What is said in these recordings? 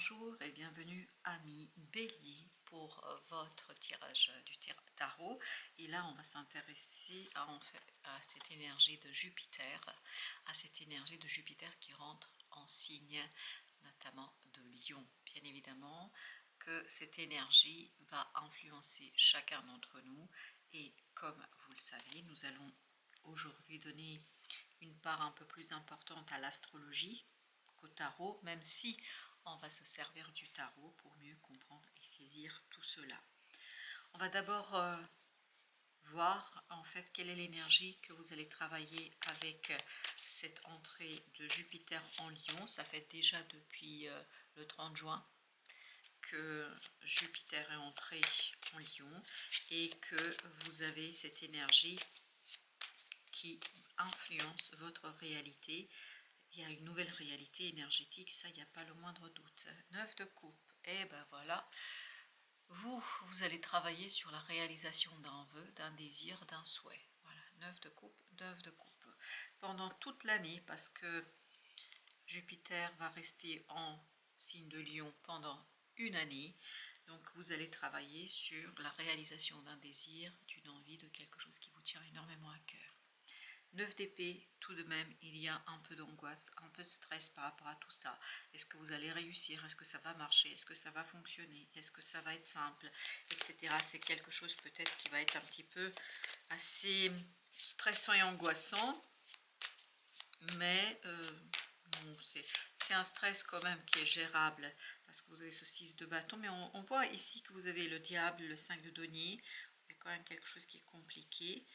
Bonjour et bienvenue amis Bélier pour votre tirage du tarot. Et là on va s'intéresser à cette énergie de Jupiter, qui rentre en signe notamment de Lion. Bien évidemment que cette énergie va influencer chacun d'entre nous et comme vous le savez, nous allons aujourd'hui donner une part un peu plus importante à l'astrologie qu'au tarot, même si on va se servir du tarot pour mieux comprendre et saisir tout cela. On va d'abord voir en fait quelle est l'énergie que vous allez travailler avec cette entrée de Jupiter en Lion. Ça fait déjà depuis le 30 juin que Jupiter est entré en Lion et que vous avez cette énergie qui influence votre réalité. Il y a une nouvelle réalité énergétique, ça, il n'y a pas le moindre doute. 9 de coupe, et ben voilà, vous allez travailler sur la réalisation d'un vœu, d'un désir, d'un souhait. Voilà, 9 de coupe, 9 de coupe. Pendant toute l'année, parce que Jupiter va rester en signe de Lion pendant une année, donc vous allez travailler sur la réalisation d'un désir, d'une envie, de quelque chose qui vous tient énormément à cœur. 9 d'épée, tout de même, il y a un peu d'angoisse, un peu de stress par rapport à tout ça. Est-ce que vous allez réussir? Est-ce que ça va marcher? Est-ce que ça va fonctionner? Est-ce que ça va être simple? Etc. C'est quelque chose peut-être qui va être un petit peu assez stressant et angoissant. Mais c'est un stress quand même qui est gérable parce que vous avez ce 6 de bâton. Mais on voit ici que vous avez le diable, le 5 de denier. Il y a quand même quelque chose qui est compliqué.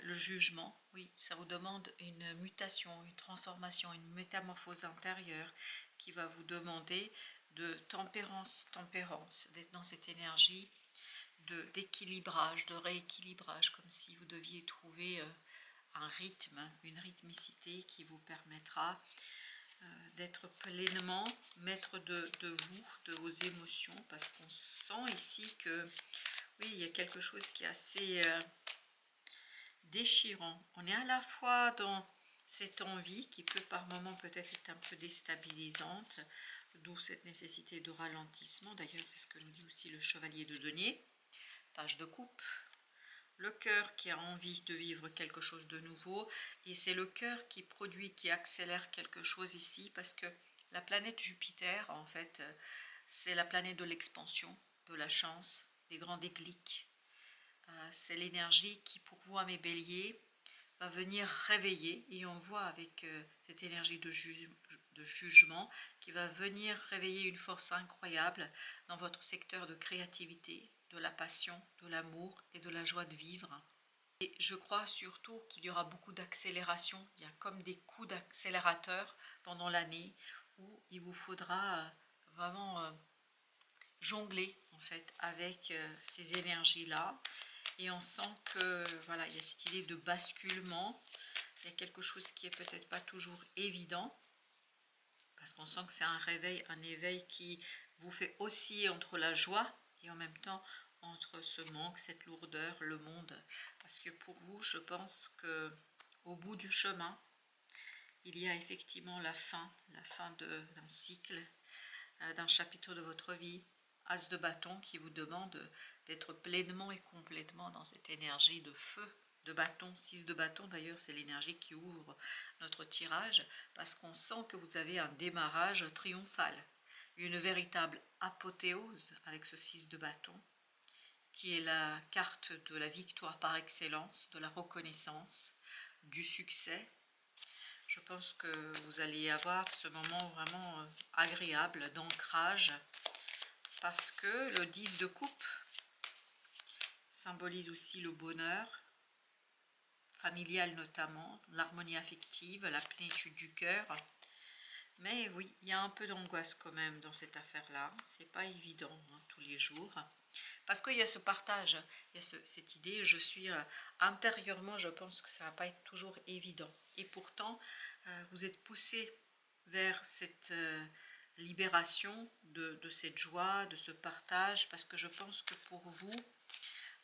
Le jugement, oui, ça vous demande une mutation, une transformation, une métamorphose intérieure qui va vous demander de tempérance, d'être dans cette énergie d'équilibrage, de rééquilibrage, comme si vous deviez trouver un rythme, une rythmicité qui vous permettra d'être pleinement maître de vous, de vos émotions, parce qu'on sent ici que, oui, il y a quelque chose qui est assez déchirant. On est à la fois dans cette envie qui peut par moments peut-être être un peu déstabilisante, d'où cette nécessité de ralentissement. D'ailleurs, c'est ce que nous dit aussi le chevalier de denier. Page de coupe. Le cœur qui a envie de vivre quelque chose de nouveau. Et c'est le cœur qui produit, qui accélère quelque chose ici, parce que la planète Jupiter, en fait, c'est la planète de l'expansion, de la chance, des grands déclics. C'est l'énergie qui, pour vous, à mes béliers, va venir réveiller, et on voit avec cette énergie de jugement qui va venir réveiller une force incroyable dans votre secteur de créativité, de la passion, de l'amour et de la joie de vivre. Et je crois surtout qu'il y aura beaucoup d'accélération. Il y a comme des coups d'accélérateur pendant l'année où il vous faudra vraiment jongler en fait avec ces énergies-là. Et on sent que voilà, il y a cette idée de basculement. Il y a quelque chose qui est peut-être pas toujours évident. Parce qu'on sent que c'est un réveil, un éveil qui vous fait osciller entre la joie et en même temps entre ce manque, cette lourdeur, le monde. Parce que pour vous, je pense que au bout du chemin, il y a effectivement la fin d'un cycle, d'un chapitre de votre vie. As de bâton qui vous demande d'être pleinement et complètement dans cette énergie de feu de bâton. 6 de bâton d'ailleurs, c'est l'énergie qui ouvre notre tirage, parce qu'on sent que vous avez un démarrage triomphal, une véritable apothéose avec ce 6 de bâton, qui est la carte de la victoire par excellence, de la reconnaissance, du succès. Je pense que vous allez avoir ce moment vraiment agréable d'ancrage, parce que le 10 de coupe symbolise aussi le bonheur, familial notamment, l'harmonie affective, la plénitude du cœur. Mais oui, il y a un peu d'angoisse quand même dans cette affaire-là. C'est pas évident tous les jours. Parce qu'il y a ce partage, il y a cette idée, je suis intérieurement, je pense que ça va pas être toujours évident. Et pourtant, vous êtes poussé vers cette libération de cette joie, de ce partage, parce que je pense que pour vous,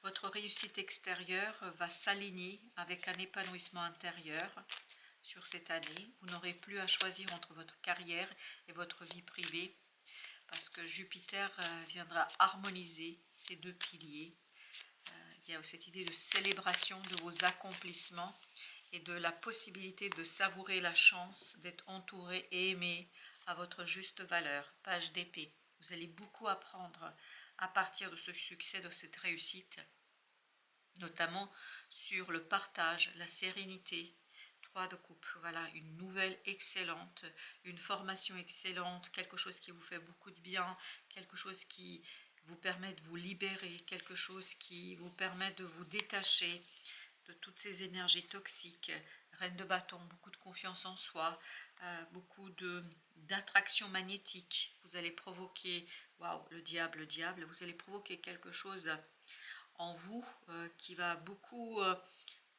votre réussite extérieure va s'aligner avec un épanouissement intérieur sur cette année. Vous n'aurez plus à choisir entre votre carrière et votre vie privée. parce que Jupiter viendra harmoniser ces deux piliers. Il y a cette idée de célébration de vos accomplissements et de la possibilité de savourer la chance d'être entouré et aimé à votre juste valeur. Page d'épée. Vous allez beaucoup apprendre à partir de ce succès, de cette réussite, notamment sur le partage, la sérénité. 3 de coupe, voilà, une nouvelle excellente, une formation excellente, quelque chose qui vous fait beaucoup de bien, quelque chose qui vous permet de vous libérer, quelque chose qui vous permet de vous détacher de toutes ces énergies toxiques. Reine de bâton, beaucoup de confiance en soi, beaucoup d'attraction magnétique. Vous allez provoquer, waouh, le diable, vous allez provoquer quelque chose en vous qui va beaucoup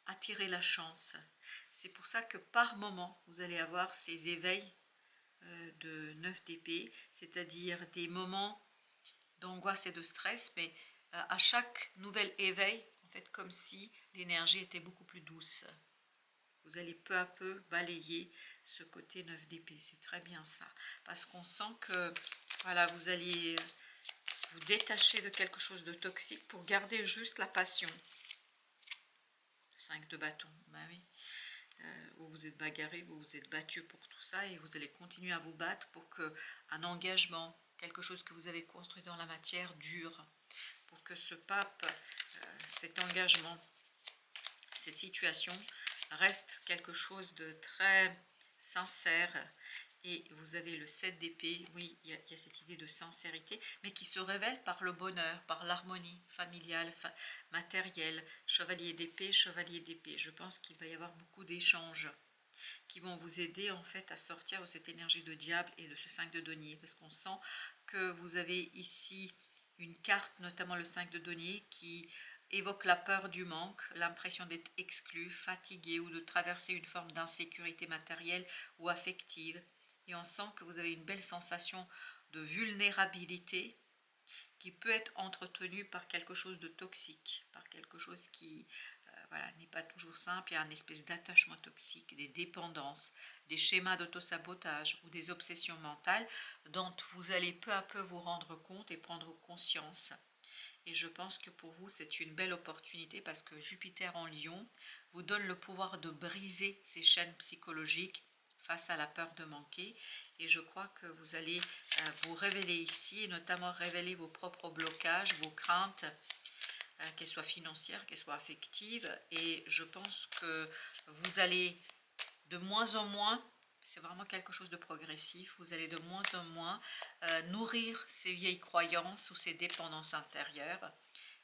attirer la chance. C'est pour ça que par moment, vous allez avoir ces éveils de 9 d'épée, c'est-à-dire des moments d'angoisse et de stress, mais à chaque nouvel éveil, en fait, comme si l'énergie était beaucoup plus douce. Vous allez peu à peu balayer ce côté 9 d'épée, c'est très bien ça, parce qu'on sent que voilà, vous allez vous détacher de quelque chose de toxique pour garder juste la passion. 5 de bâton, bah oui. Vous vous êtes bagarré, vous vous êtes battu pour tout ça et vous allez continuer à vous battre pour qu'un engagement, quelque chose que vous avez construit dans la matière dure, pour que ce pape, cet engagement, cette situation reste quelque chose de très sincère. Et vous avez le 7 d'épée, oui, il y a cette idée de sincérité, mais qui se révèle par le bonheur, par l'harmonie familiale, matérielle, chevalier d'épée, chevalier d'épée. Je pense qu'il va y avoir beaucoup d'échanges qui vont vous aider en fait à sortir de cette énergie de diable et de ce 5 de denier, parce qu'on sent que vous avez ici une carte, notamment le 5 de denier, qui évoque la peur du manque, l'impression d'être exclu, fatigué ou de traverser une forme d'insécurité matérielle ou affective. Et on sent que vous avez une belle sensation de vulnérabilité qui peut être entretenue par quelque chose de toxique, par quelque chose qui voilà, n'est pas toujours simple. Il y a une espèce d'attachement toxique, des dépendances, des schémas d'autosabotage ou des obsessions mentales dont vous allez peu à peu vous rendre compte et prendre conscience. Et je pense que pour vous, c'est une belle opportunité parce que Jupiter en Lion vous donne le pouvoir de briser ces chaînes psychologiques face à la peur de manquer. Et je crois que vous allez vous révéler ici, et notamment révéler vos propres blocages, vos craintes, qu'elles soient financières, qu'elles soient affectives. Et je pense que vous allez de moins en moins, c'est vraiment quelque chose de progressif, vous allez de moins en moins nourrir ces vieilles croyances ou ces dépendances intérieures.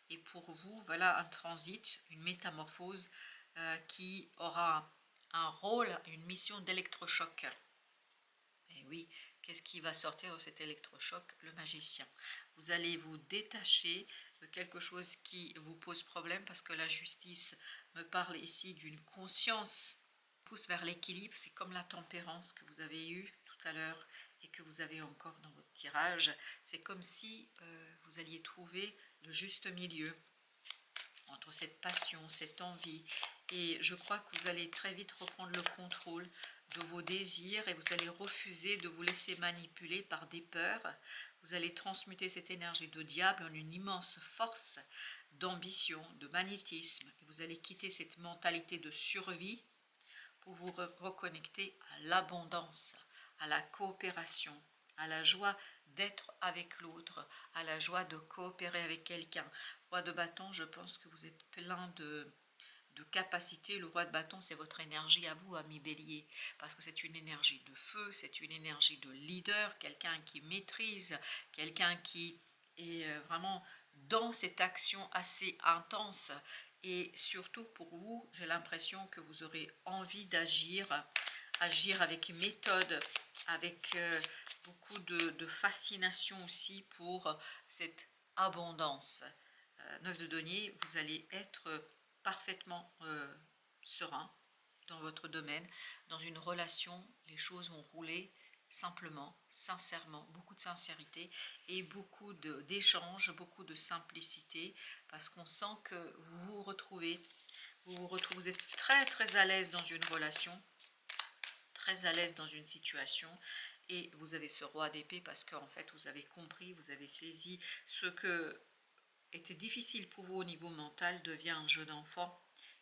Et pour vous, voilà un transit, une métamorphose qui aura un rôle, une mission d'électrochoc. Et oui, qu'est-ce qui va sortir de cet électrochoc? Le magicien. Vous allez vous détacher de quelque chose qui vous pose problème parce que la justice me parle ici d'une conscience pousse vers l'équilibre. C'est comme la tempérance que vous avez eue tout à l'heure et que vous avez encore dans votre tirage. C'est comme si vous alliez trouver le juste milieu entre cette passion, cette envie. Et je crois que vous allez très vite reprendre le contrôle de vos désirs et vous allez refuser de vous laisser manipuler par des peurs. Vous allez transmuter cette énergie de diable en une immense force d'ambition, de magnétisme. Et vous allez quitter cette mentalité de survie pour vous reconnecter à l'abondance, à la coopération, à la joie d'être avec l'autre, à la joie de coopérer avec quelqu'un. Roi de bâton, je pense que vous êtes plein de capacité. Le roi de bâton, c'est votre énergie à vous, ami bélier, parce que c'est une énergie de feu, c'est une énergie de leader, quelqu'un qui maîtrise, quelqu'un qui est vraiment dans cette action assez intense. Et surtout pour vous, j'ai l'impression que vous aurez envie d'agir, agir avec méthode, avec beaucoup de fascination aussi pour cette abondance. 9 de denier, vous allez être parfaitement serein dans votre domaine, dans une relation, les choses vont rouler simplement, sincèrement, beaucoup de sincérité et beaucoup d'échanges, beaucoup de simplicité, parce qu'on sent que vous retrouvez, vous êtes très très à l'aise dans une relation, très à l'aise dans une situation, Et vous avez ce roi d'épée parce qu'en fait vous avez compris, vous avez saisi ce que était difficile pour vous au niveau mental devient un jeu d'enfant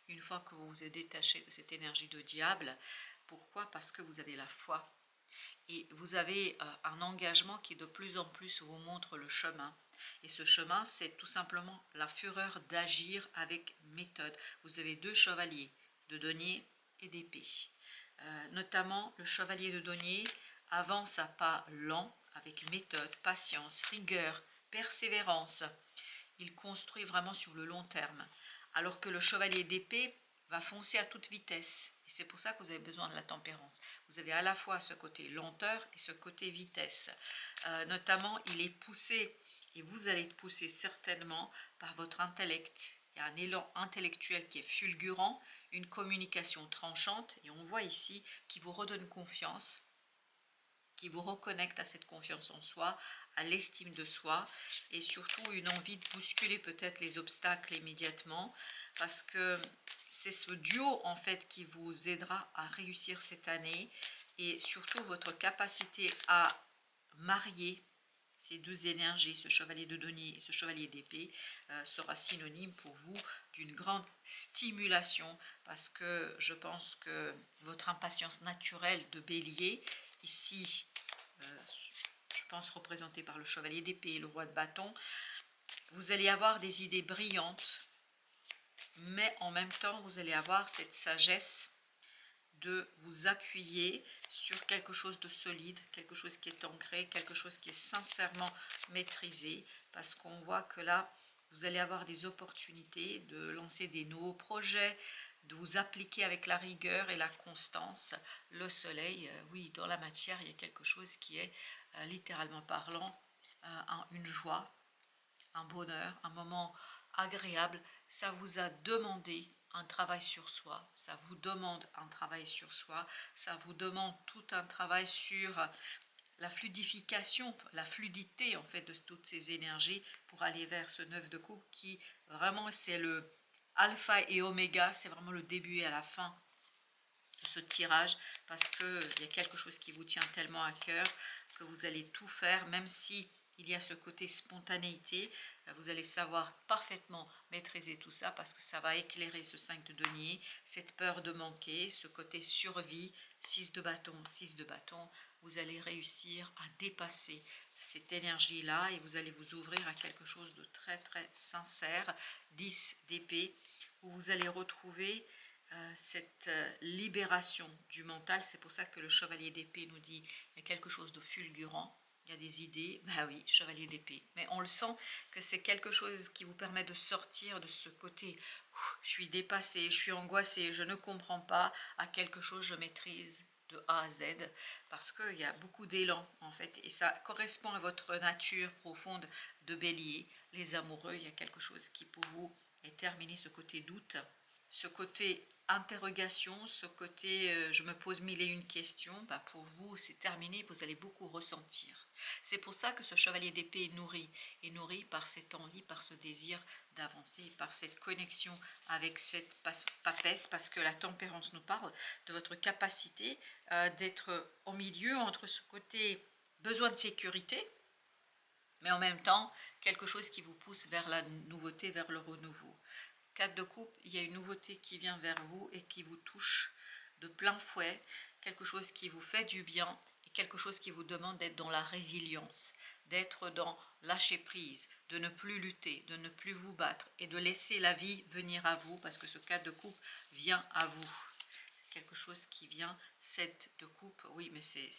une fois que vous vous êtes détaché de cette énergie de diable. Pourquoi? Parce que vous avez la foi et vous avez un engagement qui de plus en plus vous montre le chemin. Et ce chemin, c'est tout simplement la fureur d'agir avec méthode. Vous avez 2 chevaliers de denier et d'épée. Notamment le chevalier de denier avance à pas lents avec méthode, patience, rigueur, persévérance. Il construit vraiment sur le long terme. Alors que le chevalier d'épée va foncer à toute vitesse. Et c'est pour ça que vous avez besoin de la tempérance. Vous avez à la fois ce côté lenteur et ce côté vitesse. Notamment, il est poussé, et vous allez être poussé certainement par votre intellect. Il y a un élan intellectuel qui est fulgurant, une communication tranchante, et on voit ici qui vous redonne confiance, qui vous reconnecte à cette confiance en soi, à l'estime de soi et surtout une envie de bousculer peut-être les obstacles immédiatement parce que c'est ce duo en fait qui vous aidera à réussir cette année et surtout votre capacité à marier ces 2 énergies, ce chevalier de denier et ce chevalier d'épée, sera synonyme pour vous d'une grande stimulation parce que je pense que votre impatience naturelle de bélier, ici, je pense représentée par le chevalier d'épée et le roi de bâton, vous allez avoir des idées brillantes, mais en même temps, vous allez avoir cette sagesse de vous appuyer sur quelque chose de solide, quelque chose qui est ancré, quelque chose qui est sincèrement maîtrisé, parce qu'on voit que là, vous allez avoir des opportunités de lancer des nouveaux projets, de vous appliquer avec la rigueur et la constance. Le soleil, oui, dans la matière, il y a quelque chose qui est, littéralement parlant, une joie, un bonheur, un moment agréable. Ça vous a demandé un travail sur soi, ça vous demande un travail sur soi, ça vous demande tout un travail sur la fluidification, la fluidité en fait de toutes ces énergies pour aller vers ce 9 de coupe qui vraiment c'est le alpha et oméga, c'est vraiment le début et à la fin de ce tirage parce qu'il y a quelque chose qui vous tient tellement à cœur que vous allez tout faire même si il y a ce côté spontanéité, vous allez savoir parfaitement maîtriser tout ça parce que ça va éclairer ce 5 de denier, cette peur de manquer, ce côté survie, 6 de bâton, 6 de bâton, vous allez réussir à dépasser cette énergie-là et vous allez vous ouvrir à quelque chose de très très sincère, 10 d'épée, où vous allez retrouver cette libération du mental. C'est pour ça que le chevalier d'épée nous dit il y a quelque chose de fulgurant, il y a des idées, bah oui, chevalier d'épée. Mais on le sent que c'est quelque chose qui vous permet de sortir de ce côté je suis dépassée, je suis angoissée, je ne comprends pas, à quelque chose je maîtrise de A à Z, parce qu'il y a beaucoup d'élan en fait, et ça correspond à votre nature profonde de bélier. Les amoureux, il y a quelque chose qui pour vous est terminé, ce côté doute, ce côté interrogation, ce côté je me pose mille et une questions, bah pour vous c'est terminé, vous allez beaucoup ressentir. C'est pour ça que ce chevalier d'épée est nourri par cette envie, par ce désir d'avancer, par cette connexion avec cette papesse, parce que la tempérance nous parle de votre capacité d'être au milieu entre ce côté besoin de sécurité, mais en même temps quelque chose qui vous pousse vers la nouveauté, vers le renouveau. 4 de coupe, il y a une nouveauté qui vient vers vous et qui vous touche de plein fouet, quelque chose qui vous fait du bien et quelque chose qui vous demande d'être dans la résilience, d'être dans lâcher prise, de ne plus lutter, de ne plus vous battre et de laisser la vie venir à vous parce que ce 4 de coupe vient à vous. Quelque chose qui vient, 7 de coupe, oui mais c'est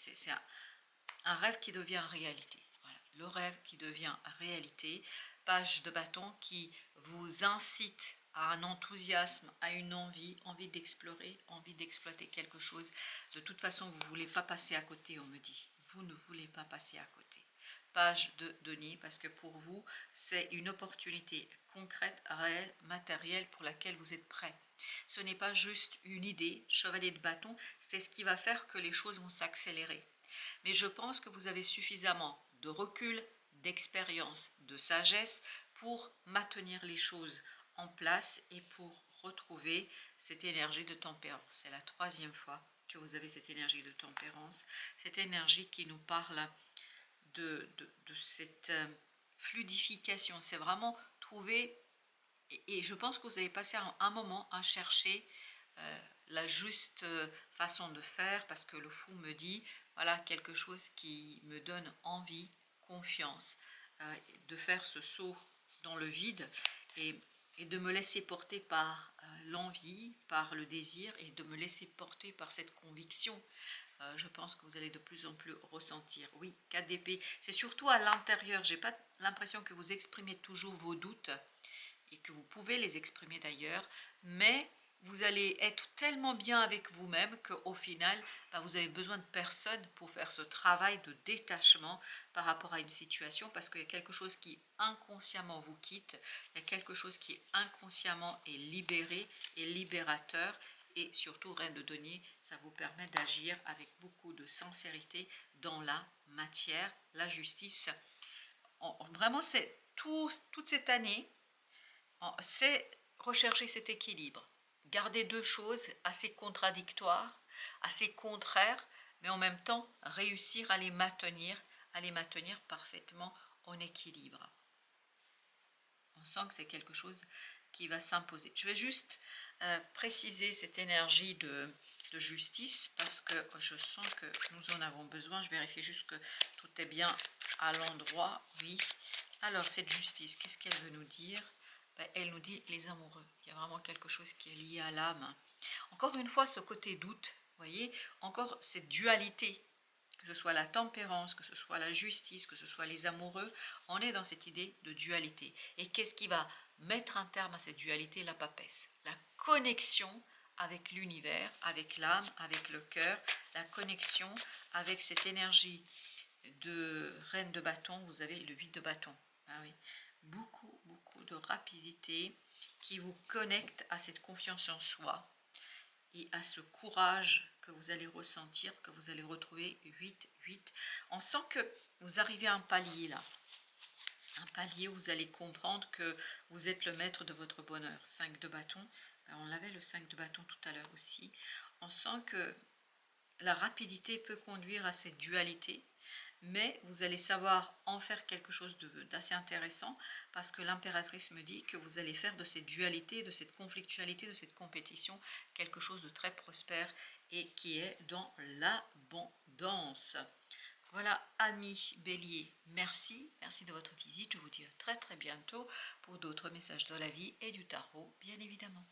un rêve qui devient réalité. Voilà, le rêve qui devient réalité. Page de bâton qui vous incite à un enthousiasme, à une envie d'explorer, envie d'exploiter quelque chose. De toute façon, vous ne voulez pas passer à côté, on me dit. Vous ne voulez pas passer à côté. Page de denier, parce que pour vous, c'est une opportunité concrète, réelle, matérielle pour laquelle vous êtes prêt. Ce n'est pas juste une idée, chevalier de bâton, c'est ce qui va faire que les choses vont s'accélérer. Mais je pense que vous avez suffisamment de recul, d'expérience, de sagesse pour maintenir les choses en place et pour retrouver cette énergie de tempérance. C'est la 3e fois que vous avez cette énergie de tempérance, cette énergie qui nous parle de cette fluidification. C'est vraiment trouver, et je pense que vous avez passé un moment à chercher la juste façon de faire, parce que le fou me dit, voilà, quelque chose qui me donne envie, confiance, de faire ce saut dans le vide et de me laisser porter par l'envie, par le désir, et de me laisser porter par cette conviction. Je pense que vous allez de plus en plus ressentir. Oui, 4 d'épée, c'est surtout à l'intérieur. J'ai pas l'impression que vous exprimez toujours vos doutes, et que vous pouvez les exprimer d'ailleurs, mais vous allez être tellement bien avec vous-même qu'au final, vous avez besoin de personne pour faire ce travail de détachement par rapport à une situation, parce qu'il y a quelque chose qui inconsciemment vous quitte, il y a quelque chose qui inconsciemment est libéré et libérateur, et surtout, Reine de denier, ça vous permet d'agir avec beaucoup de sincérité dans la matière, la justice. Vraiment, c'est toute cette année, c'est rechercher cet équilibre, garder deux choses assez contradictoires, assez contraires, mais en même temps réussir à les maintenir parfaitement en équilibre. On sent que c'est quelque chose qui va s'imposer. Je vais juste préciser cette énergie de justice, parce que je sens que nous en avons besoin. Je vérifie juste que tout est bien à l'endroit. Oui. Alors, cette justice, qu'est-ce qu'elle veut nous dire? Elle nous dit les amoureux. Il y a vraiment quelque chose qui est lié à l'âme. Encore une fois, ce côté doute, vous voyez, encore cette dualité, que ce soit la tempérance, que ce soit la justice, que ce soit les amoureux, on est dans cette idée de dualité. Et qu'est-ce qui va mettre un terme à cette dualité? La papesse, la connexion avec l'univers, avec l'âme, avec le cœur, la connexion avec cette énergie de reine de bâton. Vous avez le 8 de bâton. Ah oui. Beaucoup de rapidité qui vous connecte à cette confiance en soi et à ce courage que vous allez ressentir, que vous allez retrouver. 8. On sent que vous arrivez à un palier là. Un palier où vous allez comprendre que vous êtes le maître de votre bonheur. 5 de bâton. On avait le 5 de bâton tout à l'heure aussi. On sent que la rapidité peut conduire à cette dualité, mais vous allez savoir en faire quelque chose d'assez intéressant, parce que l'impératrice me dit que vous allez faire de cette dualité, de cette conflictualité, de cette compétition, quelque chose de très prospère et qui est dans l'abondance. Voilà, amis Bélier, merci de votre visite. Je vous dis à très bientôt pour d'autres messages de la vie et du tarot, bien évidemment.